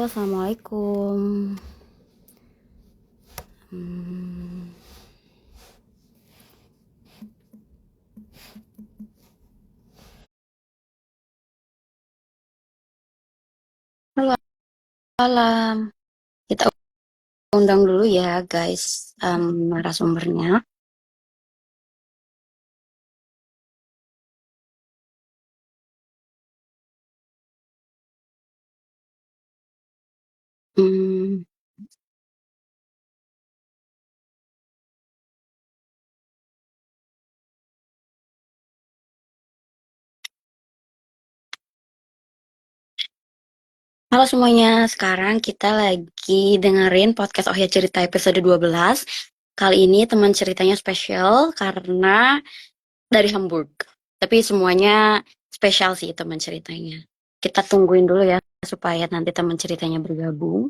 Assalamualaikum. Hmm, Halo, malam. Kita undang dulu ya, guys, narasumbernya. Hmm, Halo semuanya, sekarang kita lagi dengerin podcast Oh Ya Cerita episode 12. Kali ini teman ceritanya spesial karena dari Hamburg. Tapi semuanya spesial sih teman ceritanya. Kita tungguin dulu ya supaya nanti teman ceritanya bergabung.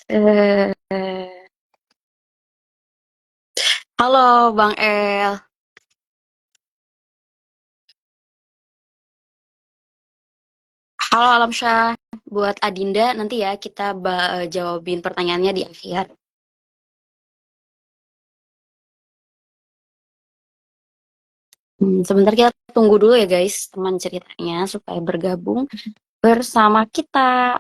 Eh, Halo Bang El. Halo Alamsyah, buat Adinda nanti ya kita jawabin pertanyaannya di akhir. Sebentar kita tunggu dulu ya guys, teman ceritanya supaya bergabung bersama kita.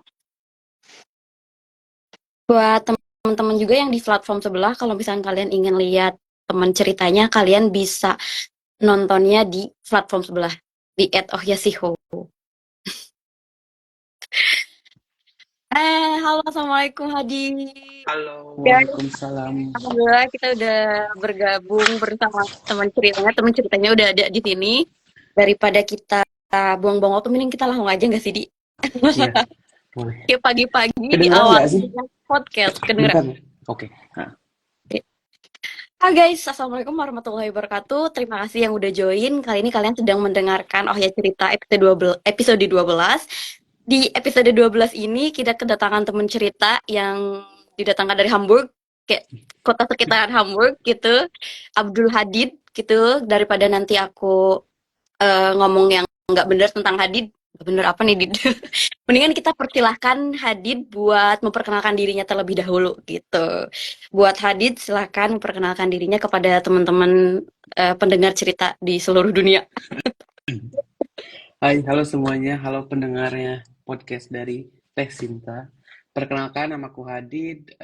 Buat teman-teman juga yang di platform sebelah, kalau misalnya kalian ingin lihat teman ceritanya, kalian bisa nontonnya di platform sebelah, di @ohyasiho. Halo, Assalamualaikum Hadi. Halo, Guys, waalaikumsalam. alhamdulillah kita udah bergabung bersama teman ceritanya. Teman ceritanya udah ada di sini. Daripada kita buang-buang waktu, mending kita langsung aja nggak sih, Di? Iya, boleh. Kayak pagi-pagi di Kedengeran awal nggak sih? podcast, kedengeran. Bentar. Oke. Nah, Hai guys, Assalamualaikum warahmatullahi wabarakatuh. Terima kasih yang udah join. Kali ini kalian sedang mendengarkan Oh Ya Cerita episode 12. Di episode 12 ini kita kedatangan teman cerita yang didatangkan dari Hamburg, kayak kota sekitaran Hamburg gitu. Abdul Hadid gitu. Daripada nanti aku ngomong yang nggak bener tentang Hadid, nggak bener apa nih, Did? Mendingan kita persilahkan Hadid buat memperkenalkan dirinya terlebih dahulu gitu. Buat Hadid, silahkan memperkenalkan dirinya kepada teman-teman pendengar cerita di seluruh dunia. hai, halo semuanya. Halo pendengarnya podcast dari Teh Sinta. Perkenalkan, namaku Hadid.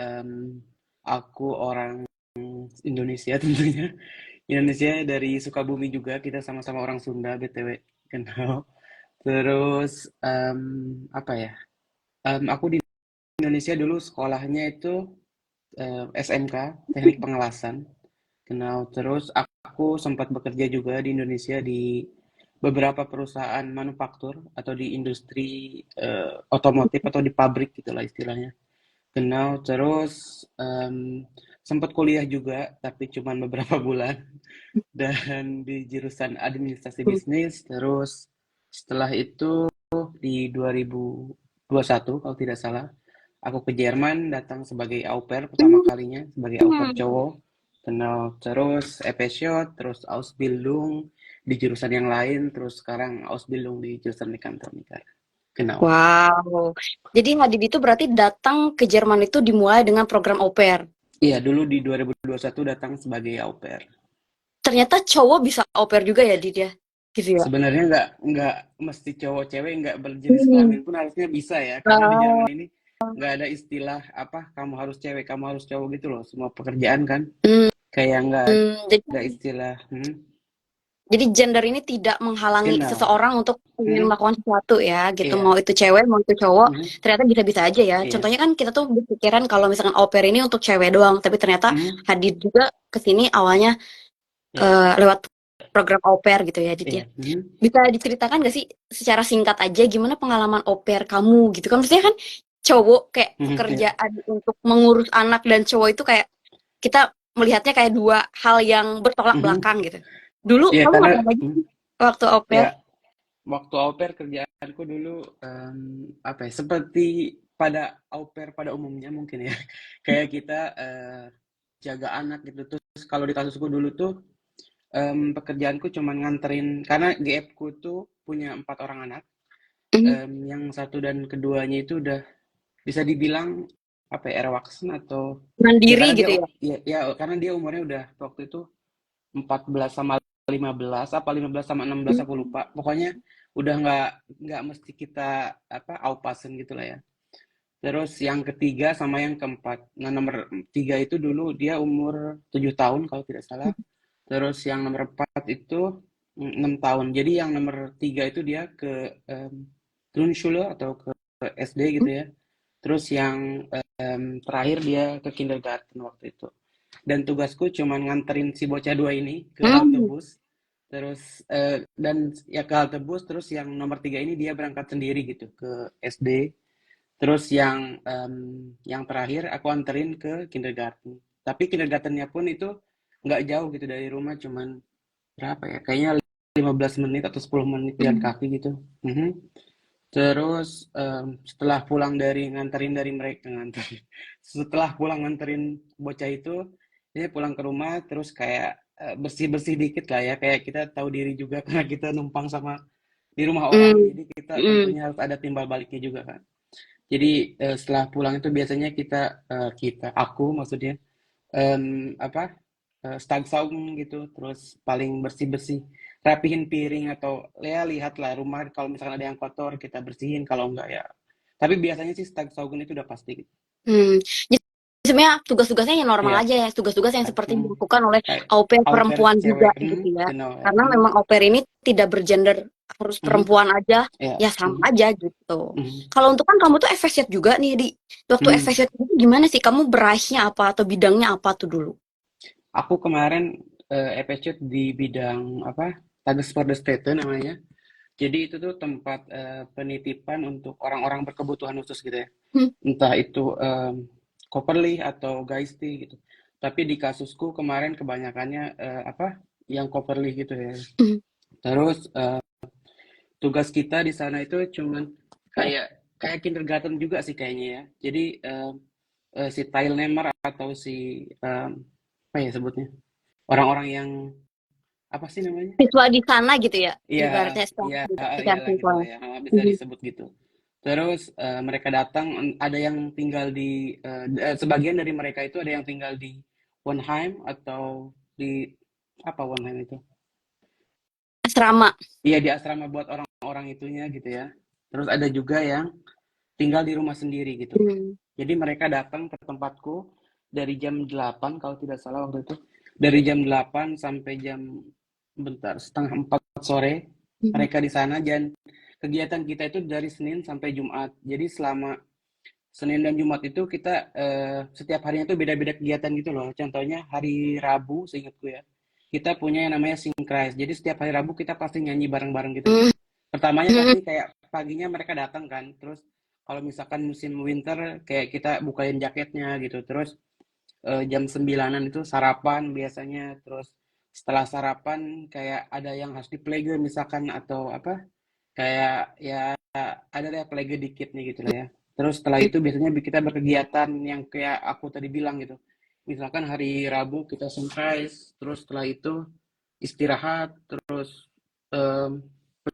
Aku orang Indonesia tentunya. Indonesia dari Sukabumi juga. Kita sama-sama orang Sunda, BTW. Kenal. Terus, apa ya? Aku di Indonesia dulu sekolahnya itu SMK, Teknik Pengelasan. Kenal. Terus aku sempat bekerja juga di Indonesia di beberapa perusahaan manufaktur atau di industri otomotif atau di pabrik gitulah istilahnya. Kenal. Terus sempat kuliah juga, tapi cuma beberapa bulan dan di jurusan administrasi bisnis. Terus setelah itu di 2021 kalau tidak salah, aku ke Jerman datang sebagai au pair pertama kalinya, sebagai au pair Hmm. cowok. Kenal terus EP-Shot, terus Ausbildung di jurusan yang lain, terus sekarang Ausbildung di jurusan Mekatronika. Kenal. Wow. Jadi Hadid itu berarti datang ke Jerman itu dimulai dengan program au pair. Iya, dulu di 2021 datang sebagai au pair. Ternyata cowok bisa au pair juga ya, Did ya? Gitu ya? Sebenarnya nggak mesti cowok cewek, nggak berjenis Hmm. kelamin pun harusnya bisa ya, karena di Oh. Jerman ini nggak ada istilah apa kamu harus cewek, kamu harus cowok gitu loh. Semua pekerjaan kan Hmm. kayak nggak Jadi ada istilah Jadi gender ini tidak menghalangi kenal. seseorang untuk ingin Hmm, melakukan sesuatu ya, gitu. Mau iya. itu cewek, mau itu cowok, Hmm, ternyata bisa-bisa aja ya. iya. Contohnya kan kita tuh berpikiran kalau misalkan au pair ini untuk cewek doang, tapi ternyata Hmm, Hadid juga ke sini awalnya iya. lewat program au pair gitu ya, Did ya. Iya. Bisa diceritakan gak sih secara singkat aja gimana pengalaman au pair kamu gitu kan? Maksudnya kan cowok kayak Iya. pekerjaan untuk mengurus anak dan cowok itu kayak kita melihatnya kayak dua hal yang bertolak Mhm. belakang gitu. Dulu Iya kamu karena ngapain aja sih waktu au pair? ya waktu au pair kerjaanku dulu apa ya seperti pada au pair pada umumnya mungkin ya kayak kita jaga anak gitu. Terus kalau di kasusku dulu tuh pekerjaanku cuma nganterin karena GF ku tuh punya 4 orang anak. Mhm. Yang satu dan keduanya itu udah bisa dibilang apa ya, erwachsen atau ya Mandiri karena dia gitu ya. ya karena dia umurnya udah waktu itu 14 sama 15 apa 15 sama 16 Mhm. aku lupa. Pokoknya udah nggak mesti kita apa aupasen gitu lah ya. Terus yang ketiga sama yang keempat. Nah, nomor tiga itu dulu dia umur 7 tahun kalau tidak salah. Terus yang nomor 4 itu 6 tahun. Jadi yang nomor 3 itu dia ke Grundschule atau ke SD gitu ya. Terus yang terakhir dia ke kindergarten waktu itu. Dan tugasku cuma nganterin si bocah dua ini ke halte Hmm. bus. Terus dan ya ke halte bus. Terus yang nomor 3 ini dia berangkat sendiri gitu ke SD. Terus yang terakhir aku anterin ke kindergarten. Tapi kindergartennya pun itu nggak jauh gitu dari rumah, cuman berapa ya? Kayaknya 15 menit atau 10 menit jalan Hmm. kaki gitu. Mhm. Terus setelah pulang dari nganterin dari mereka nganterin. Setelah pulang nganterin bocah itu, dia pulang ke rumah terus kayak bersih-bersih dikit lah ya, kayak kita tahu diri juga karena kita numpang sama di rumah orang, Hmm. jadi kita Hmm. tentunya harus ada timbal baliknya juga kan. Jadi setelah pulang itu biasanya aku maksudnya apa stagsaung gitu, terus paling bersih-bersih, rapihin piring atau ya lihatlah rumah kalau misalkan ada yang kotor kita bersihin kalau enggak ya. Tapi biasanya sih stagsaung itu udah pasti gitu. Hmm. Jadi sebenarnya tugas-tugasnya yang normal Iya, aja ya, tugas-tugas yang seperti hmm, dilakukan oleh kayak au pair au pair perempuan juga cewek, gitu ya. genau ya. Karena memang au pair ini tidak bergender, harus Mhm, perempuan aja, ya, ya sama aja gitu. mhm, Kalau untuk kan kamu tuh FSJ juga nih di waktu hmm. FSJ itu gimana sih? Kamu berakhnya apa atau bidangnya apa tuh dulu? Aku kemarin EPC di bidang apa? Tagessportstete namanya. Jadi itu tuh tempat penitipan untuk orang-orang berkebutuhan khusus gitu ya. Hmm. Entah itu Copperly atau Geisti gitu. Tapi di kasusku kemarin kebanyakannya apa? Yang Copperly gitu ya. Hmm. Terus tugas kita di sana itu cuman kayak kindergarten juga sih kayaknya ya. Jadi si Teilnehmer atau si apa ya sebutnya? Orang-orang yang apa sih namanya? Siswa di sana gitu ya, Iya, ibaratnya iya, secara iyalah siswa. gitulah ya, bisa Mhm. disebut gitu. Terus mereka datang, ada yang tinggal di sebagian dari mereka itu ada yang tinggal di Wonheim atau di apa Wonheim itu? Asrama. Iya di asrama buat orang-orang itunya gitu ya. Terus ada juga yang tinggal di rumah sendiri gitu. Hmm. Jadi mereka datang ke tempatku dari jam 8 kalau tidak salah waktu itu. Dari jam 8 sampai jam bentar setengah 4 sore Mhm. mereka di sana dan kegiatan kita itu dari Senin sampai Jumat. Jadi selama Senin dan Jumat itu kita setiap harinya itu beda-beda kegiatan gitu loh. Contohnya hari Rabu seingatku ya. Kita punya yang namanya Synchronize. Jadi setiap hari Rabu kita pasti nyanyi bareng-bareng gitu. Hmm. Pertamanya Hmm. pasti kayak paginya mereka datang kan. Terus kalau misalkan musim winter kayak kita bukain jaketnya gitu. Terus jam 9-an itu sarapan biasanya. Terus setelah sarapan kayak ada yang harus di playgirl misalkan atau apa kayak ya ada deh plege dikit nih gitu lah ya. Terus setelah itu biasanya kita berkegiatan yang kayak aku tadi bilang gitu. Misalkan hari Rabu kita sunrise, terus setelah itu istirahat, terus em,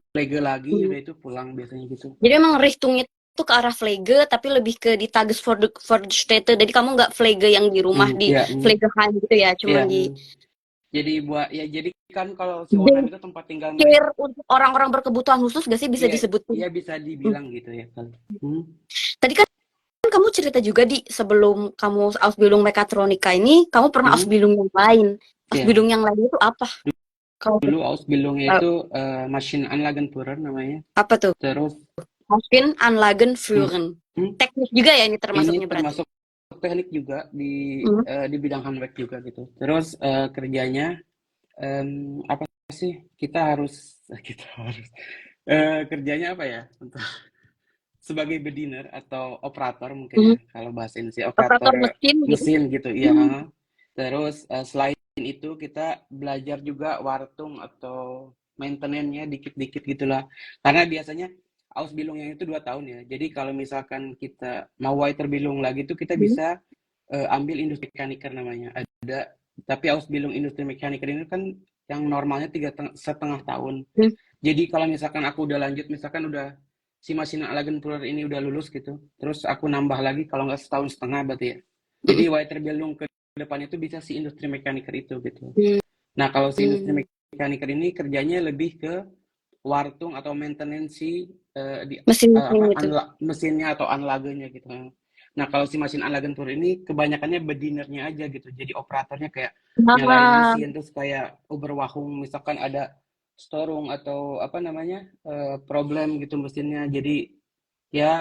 plege lagi, Hmm. udah itu pulang biasanya gitu. Jadi emang Richtungnya itu ke arah Flege, tapi lebih ke di Tages for the State. Jadi kamu nggak Flege yang di rumah di Ya, Flegeheim gitu ya, ya. cuman di Jadi buat ya jadi kan kalau si Wonheim itu tempat tinggal mereka. daycare untuk orang-orang berkebutuhan khusus gak sih bisa Iya, disebutin? iya bisa Hmm. dibilang gitu ya kan. Hmm, Tadi kan kamu cerita juga di sebelum kamu Ausbildung Mekatronika ini, kamu pernah hmm, Ausbildung yang lain. iya. Ausbildung yang lain itu apa? Kalau Dulu Ausbildungnya tahu, itu Maschinenanlagenführer namanya. apa tuh? Terus Maschinenanlagen hmm, führen. hmm, Teknik juga ya ini ini termasuknya berarti. termasuk teknik juga Hmm. di bidang handwerk juga gitu. Terus kerjanya apa sih? Kita harus kita harus kerjanya apa ya? Untuk sebagai bediener atau operator mungkin Hmm. ya kalau bahasa ini sih Operator operator mesin gitu. mesin gitu iya. Hmm. Ha. Terus selain itu kita belajar juga wartung atau maintenance-nya dikit-dikit gitulah. Karena biasanya Ausbildung yang itu 2 tahun ya. Jadi kalau misalkan kita mau Weiterbildung lagi itu kita Hmm. bisa ambil industri mekaniker namanya. Ada tapi Ausbildung industri mekaniker ini kan yang normalnya 3,5 tahun. Hmm. Jadi kalau misalkan aku udah lanjut, misalkan udah si Maschinenanlagenprüfer ini udah lulus gitu, terus aku nambah lagi kalau nggak setahun setengah berarti ya. Jadi Mm, Weiterbildung ke depan itu bisa si industri mekaniker itu gitu. mm, Nah, kalau si industri mm. mekaniker ini kerjanya lebih ke wartung atau maintenance Mesin-mesin gitu. mesinnya atau anlagenya gitu. Nah, kalau si mesin Anlagentur ini kebanyakannya bedinernya aja gitu. Jadi operatornya kayak nyalain Nah, mesin terus kayak Oberwachung misalkan ada storung atau apa namanya problem gitu mesinnya. Jadi ya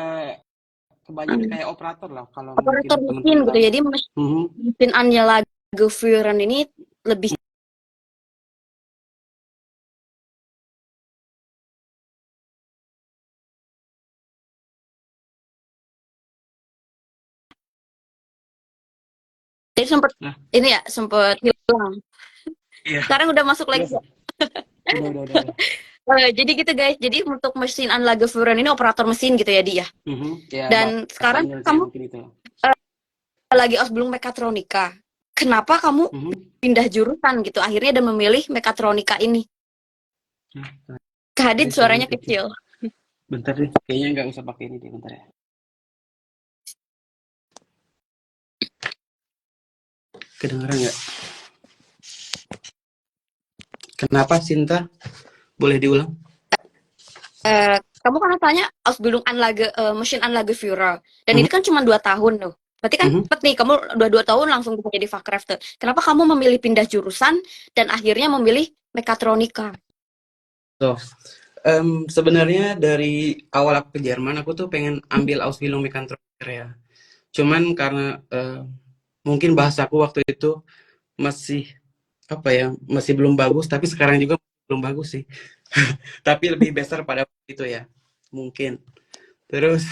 kebanyakan kayak operator lah kalau mungkin operator mesin teman-teman gitu. tahu. Jadi Mhm. mesin Anlageführen ini lebih jadi sempat Nah, ini ya sempat hilang. iya, Sekarang udah masuk iya lagi. sih. Udah. Jadi gitu guys. Jadi untuk mesin Anlageführen ini operator mesin gitu ya dia. Mhm. Ya Dan bahasa sekarang Indonesia kamu mungkin itu. eh, lagi Ausbildung Mekatronika. Kenapa kamu Mhm. pindah jurusan gitu? Akhirnya dan memilih mekatronika ini. Nah, Kak Hadid tadi suaranya suaranya kecil. kecil. Bentar deh, kayaknya nggak usah pakai ini deh, bentar ya. Kedengeran nggak? Kenapa Sinta? Boleh diulang? Kamu kan tanya Ausbildung Mesin Anlageführer. Dan Mhm, ini kan cuma 2 tahun loh. Berarti kan mhm. cepet nih, kamu udah 2 tahun langsung bisa jadi Fachkräfte. Kenapa kamu memilih pindah jurusan dan akhirnya memilih mekatronika? Tuh, sebenarnya dari awal aku ke Jerman, aku tuh pengen ambil Ausbildung Mechatroniker ya. Cuman karena mungkin bahasaku waktu itu masih apa ya, masih belum bagus, tapi sekarang juga belum bagus sih. Tapi lebih besar pada waktu itu ya, mungkin. Terus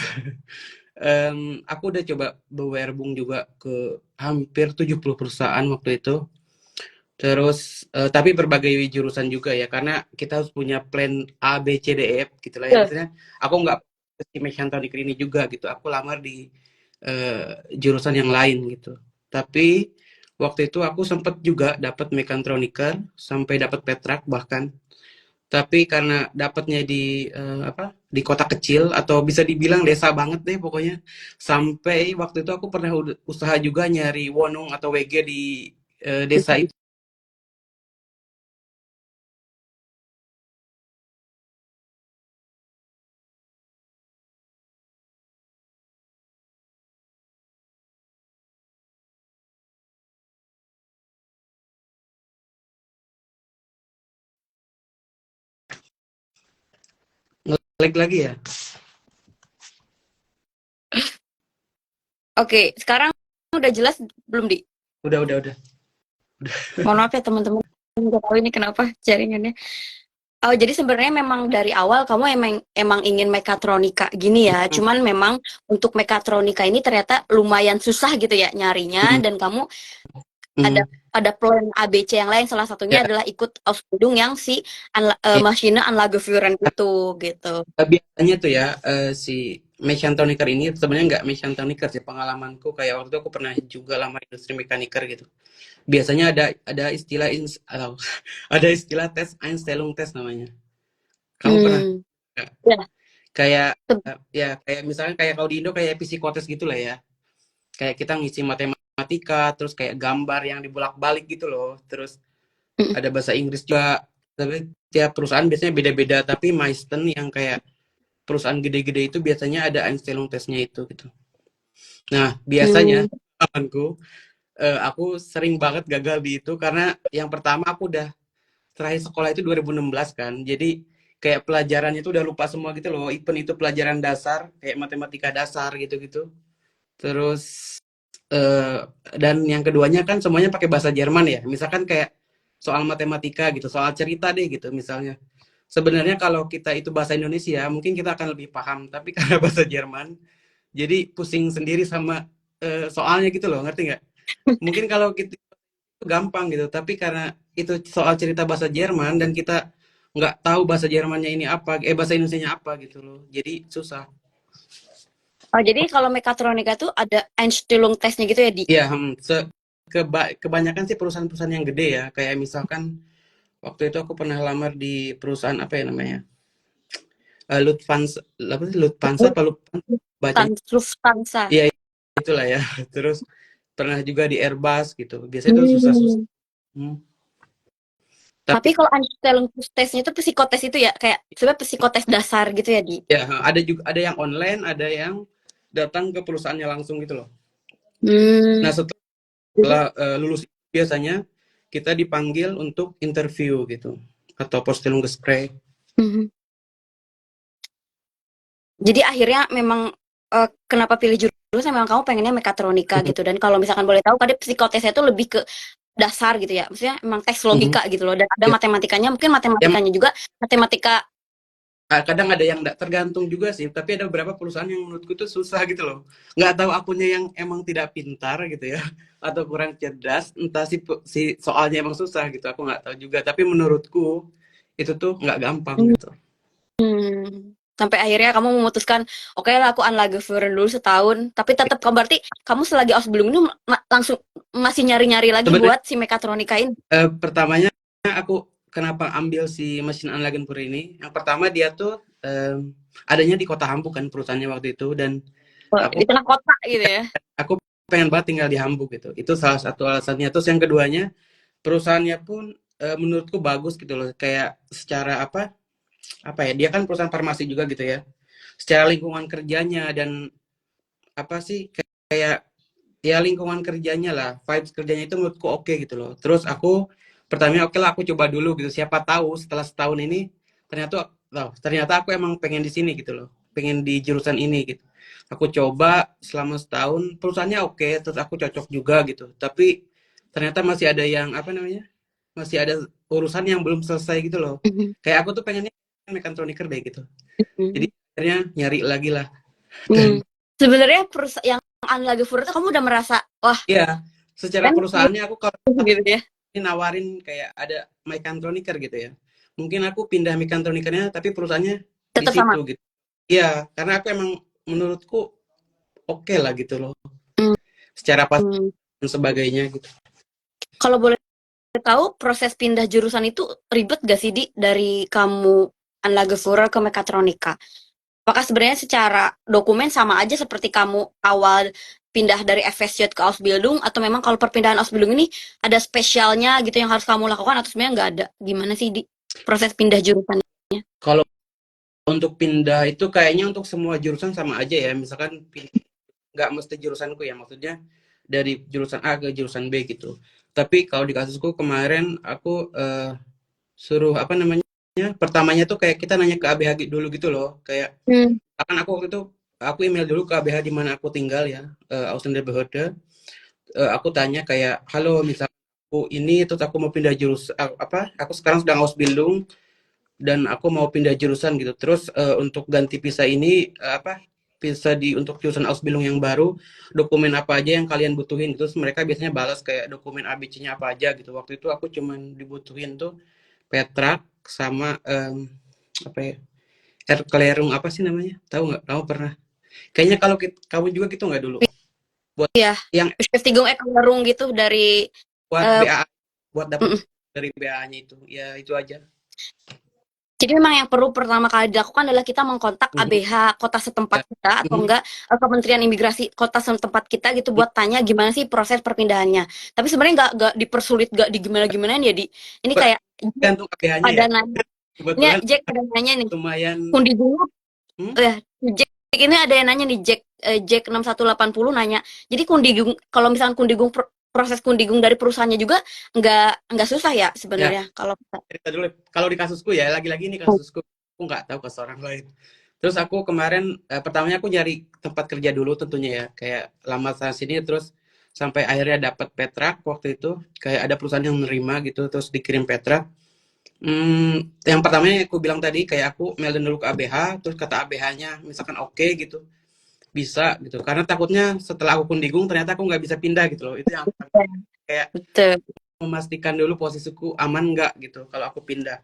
aku udah coba bewerbung juga ke hampir 70 perusahaan waktu itu. Terus tapi berbagai jurusan juga ya karena kita harus punya plan A, B, C, D, E, F gitu lah ya. Ya. Maksudnya aku nggak di Mechanical ini juga gitu. Aku lamar di jurusan yang lain gitu. Tapi waktu itu aku sempat juga dapat Mechatroniker sampai dapat Petrak bahkan. Tapi karena dapatnya di apa? Di kota kecil atau bisa dibilang desa banget deh pokoknya. Sampai waktu itu aku pernah usaha juga nyari Wonung atau WG di desa itu. Ngelag lagi ya. Oke, sekarang udah jelas belum di? Udah. Mohon maaf ya teman-teman, nggak tahu ini kenapa jaringannya. Oh, jadi sebenarnya memang dari awal kamu emang ingin mekatronika gini ya. Hmm, Cuman memang untuk mekatronika ini ternyata lumayan susah gitu ya nyarinya hmm, dan kamu ada hmm. ada plan ABC yang lain salah satunya Ya, adalah ikut Ausbildung yang si iya. Maschine Anlageführen itu gitu. Biasanya tuh ya si Mechaniker ini sebenarnya nggak Mechaniker sih pengalamanku kayak waktu itu aku pernah juga lama industri mekaniker gitu. Biasanya ada istilah ada istilah tes Einstellung tes namanya. Kamu pernah Hmm. nggak? Ya. Kayak ya kayak misalnya kayak kalau di Indo kayak psikotes gitu lah ya. Kayak kita ngisi matematika terus kayak gambar yang dibolak-balik gitu loh. Terus Mm. ada bahasa Inggris juga. Tapi tiap perusahaan biasanya beda-beda. Tapi Meisten yang kayak perusahaan gede-gede itu biasanya ada Einstellung tesnya itu gitu. Nah, biasanya Hmm. temanku aku sering banget gagal di itu karena yang pertama aku udah terakhir sekolah itu 2016 kan. Jadi kayak pelajarannya itu udah lupa semua gitu loh. Even itu pelajaran dasar kayak matematika dasar gitu-gitu. Terus eh, dan yang keduanya kan semuanya pakai bahasa Jerman ya. Misalkan kayak soal matematika gitu, soal cerita deh gitu misalnya. Sebenarnya kalau kita itu bahasa Indonesia, mungkin kita akan lebih paham. Tapi karena bahasa Jerman, jadi pusing sendiri sama soalnya gitu loh, ngerti nggak? Mungkin kalau kita itu gampang gitu, tapi karena itu soal cerita bahasa Jerman dan kita nggak tahu bahasa Jermannya ini apa, bahasa Indonesianya apa gitu loh. Jadi susah. Oh, jadi kalau mekatronika tuh ada Einstellung tesnya gitu ya di? Ya, kebanyakan sih perusahaan-perusahaan yang gede ya, kayak misalkan waktu itu aku pernah lamar di perusahaan apa ya namanya? Lufthansa, apa sih, Lufthansa apa Lufthansa bacanya? Lufthansa. Iya, itulah ya. Terus pernah juga di Airbus gitu. Biasanya itu susah-susah. Hmm. Hmm. Tapi Tapi kalau antelungus tesnya itu psikotes itu ya kayak sebenarnya psikotes dasar gitu ya di. ya ada juga, ada yang online, ada yang datang ke perusahaannya langsung gitu loh. Nah, Hmm. setelah lulus biasanya kita dipanggil untuk interview gitu atau Vorstellungsgespräch. Mhm. Jadi akhirnya memang kenapa pilih jurusan memang kamu pengennya mekatronika Mhm, gitu dan kalau misalkan boleh tahu tadi psikotesnya itu lebih ke dasar gitu ya. Maksudnya memang tes mhm. logika gitu loh dan ada Ya, matematikanya mungkin ya, matematikanya juga matematika. kadang ada yang nggak tergantung juga sih, tapi ada beberapa perusahaan yang menurutku tuh susah gitu loh. Nggak tahu akunya yang emang tidak pintar gitu ya, atau kurang cerdas, entah si soalnya emang susah gitu, aku nggak tahu juga. Tapi menurutku itu tuh nggak gampang gitu. Hmm. Sampai akhirnya kamu memutuskan, oke lah aku Anlageführen dulu setahun, tapi tetap kamu berarti kamu selagi Ausbildung ini langsung masih nyari-nyari lagi Sebenarnya buat si mekatronika ini. pertamanya aku kenapa ambil si mesin Anlagenpur ini? Yang pertama dia tuh adanya di kota Hamburg kan perusahaannya waktu itu, dan Di aku tengah kota gitu ya. aku pengen banget tinggal di Hamburg gitu. Itu salah satu alasannya. Terus yang keduanya, perusahaannya pun menurutku bagus gitu loh. Kayak secara apa ya? Dia kan perusahaan farmasi juga gitu ya. Secara lingkungan kerjanya dan apa sih, kayak ya lingkungan kerjanya lah, vibes kerjanya itu menurutku oke gitu loh. Terus aku pertamanya oke lah, aku coba dulu gitu. Siapa tahu setelah setahun ini ternyata aku emang pengen di sini gitu loh. Pengen di jurusan ini gitu. Aku coba selama setahun, perusahaannya oke, terus aku cocok juga gitu. Tapi ternyata masih ada yang apa namanya? Masih ada urusan yang belum selesai gitu loh. Mhm. Kayak aku tuh pengennya mekatroniker deh gitu. Jadi Mhm. akhirnya nyari lagi lah. Hmm. Dan Sebenarnya yang Anlageführen itu kamu udah merasa, wah ya, secara kan perusahaannya aku kalau gitu ya. ini nawarin kayak ada mechatroniker gitu ya. Mungkin aku pindah mechatronikernya tapi perusahaannya di Tetap sama. situ gitu. Iya, karena aku emang menurutku oke lah gitu loh. Secara pas Hmm. dan sebagainya gitu. Kalau boleh tahu proses pindah jurusan itu ribet gak sih dari kamu Anlageführer ke mekatronika? Apakah sebenarnya secara dokumen sama aja seperti kamu awal pindah dari FSJ ke Ausbildung atau memang kalau perpindahan Ausbildung ini ada spesialnya gitu yang harus kamu lakukan atau sebenarnya nggak ada? Gimana sih di proses pindah jurusan? Kalau untuk pindah itu kayaknya untuk semua jurusan sama aja ya. Misalkan nggak mesti jurusanku ya, maksudnya dari jurusan A ke jurusan B gitu. Tapi kalau di kasusku kemarin aku suruh apa namanya? Pertamanya tuh kayak kita nanya ke ABH dulu gitu loh. Kayak Hmm. akan aku waktu itu aku email dulu ke ABH di mana aku tinggal ya, Ausländerbehörde. Aku tanya kayak, halo, misal aku ini terus aku mau pindah aku sekarang sedang Ausbildung dan aku mau pindah jurusan gitu. Terus untuk ganti visa ini visa untuk jurusan Ausbildung yang baru, dokumen apa aja yang kalian butuhin. Terus mereka biasanya balas kayak dokumen ABC-nya apa aja gitu. Waktu itu aku cuman dibutuhin tuh Petra sama apa ya? Erklärung apa sih namanya? Tahu nggak? Kamu pernah? Kayaknya kalau kamu juga gitu nggak dulu? Buat Iya, yang Beschäftigung Erklärung gitu dari buat eh, BA, buat dapat mm-mm. dari BA-nya itu. Ya itu aja. Jadi memang yang perlu pertama kali dilakukan adalah kita mengkontak Mhm, ABH kota setempat ya. kita atau Mhm, enggak Kementerian Imigrasi kota setempat kita gitu mhm. buat tanya gimana sih proses perpindahannya. Tapi sebenarnya nggak dipersulit, nggak digimana-gimana ya di. Ini kayak Jack Tergantung APH-nya ada ya. nanya, ini Kebetulan Jack ada nanya nih. lumayan. Kundi bunga, Hmm? ya Jack ini ada yang nanya nih Jack Jack 6180 nanya. Jadi kundigung kalau misalkan proses kundigung dari perusahaannya juga nggak susah ya Ya, sebenarnya kalau kita. cerita dulu. Kalau di kasusku ya, lagi-lagi ini kasusku. Aku nggak tahu kasus orang lain. Terus aku kemarin, pertamanya aku nyari tempat kerja dulu tentunya ya. Kayak lama sana sini, terus sampai akhirnya dapat Petra waktu itu. Kayak ada perusahaan yang menerima gitu, terus dikirim Petra. Yang pertamanya aku bilang tadi, kayak aku mailin dulu ke ABH, terus kata ABH-nya misalkan oke gitu, bisa gitu. Karena takutnya setelah aku kundigung, ternyata aku nggak bisa pindah gitu loh. Itu yang kayak Betul. memastikan dulu posisiku aman nggak gitu kalau aku pindah.